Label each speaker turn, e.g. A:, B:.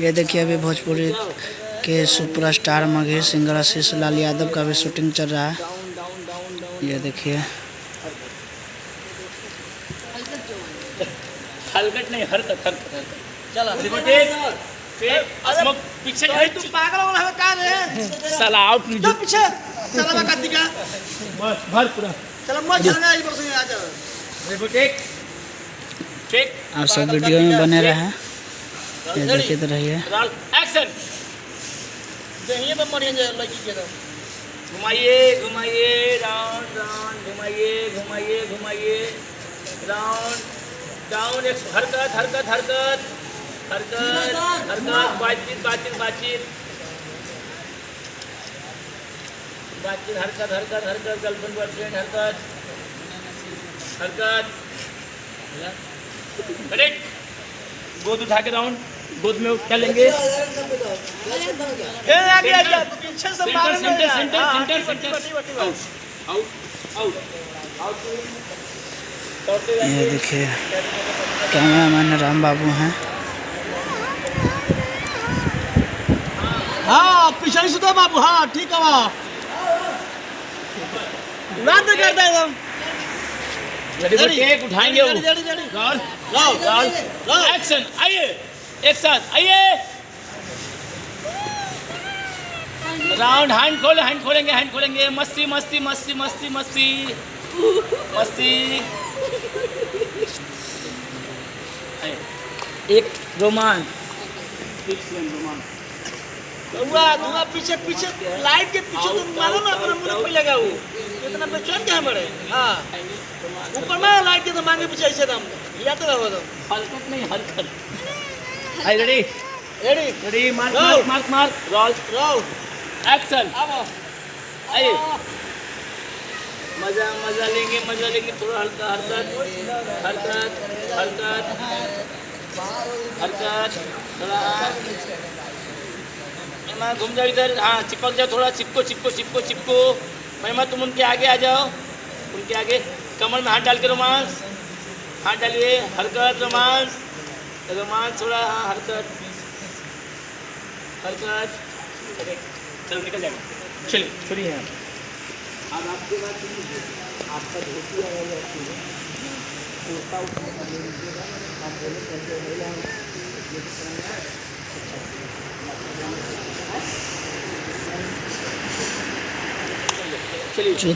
A: ये देखिए अभी भोजपुरी के सुपरस्टार मगही सिंगर आशीष लाल यादव का भी शूटिंग चल रहा है। ये देखिए
B: हलकट नहीं हरकत हरकत हरकत चल पीछे
C: तू पागल हो रहा है का रे
B: साला आउट
C: तो पीछे चला बा काती का
B: बस भर पूरा
C: चल मत जाना इधर से आ जा
B: टेक टेक
A: आप सब वीडियो में बने रहे। ये देखते रहिए।
B: एक्शन
C: देहिए पे मरिए जे लगी के
B: घुमाइए घुमाइए राउंड राउंड घुमाइए घुमाइए घुमाइए राउंड डाउन एक हरकत हरकत हरकत हरकत हरकत बातचीत बातचीत बातचीत बातचीत हरकत हरकत हरकत गर्लफ्रेंड बॉयफ्रेंड हरकत हरकत करेक्ट गोद उठा के राउंड गोद में क्या लेंगे
C: ए आगे आ जा पीछे से मार
B: centre centre centre centre out out out out
A: ये देखिए कैमरामैन राम बाबू हैं।
C: हां पीछे से तो बाबू हां ठीक है वाह रद्द कर दे एकदम
B: रेडी टेक उठाएंगे वो
C: जल्दी जल्दी
B: राउंड राउंड एक्शन आइए एक साथ आइए राउंड हैंड खोलेंगे मस्ती मस्ती मस्ती मस्ती मस्ती मस्ती एक रोमांस
C: धुआं पीछे पीछे लाइट के पीछे तुम मानो ना अपना मुंह पे लगा वो इतना बेचैन क्या बड़े हां ऊपर में लाइट के तो मांगे पीछे ऐसे दम या तो रहो तुम
B: हरकत नहीं हरकत आई ready
C: ready
B: ready mark mark mark mark roll
C: roll
B: action
C: अब
B: आइए मजा मजा लेंगे थोड़ा हल्का हरकत हरकत हरकत हरकत थोड़ा महिमा घूम जाओ इधर हाँ चिपक जाओ थोड़ा चिपको चिपको चिपको चिपको महिमा तुम उनके आगे आ जाओ उनके आगे कमर में हाथ डाल के रोमांस हाथ डालिए हरकत रोमांस रोमांस थोड़ा हाँ हरकत हरकत चलो निकल जाएगा चलिए छोड़िए यहाँ अब आपके बाद आपका धोती है कुर्ता आप बोले चलिए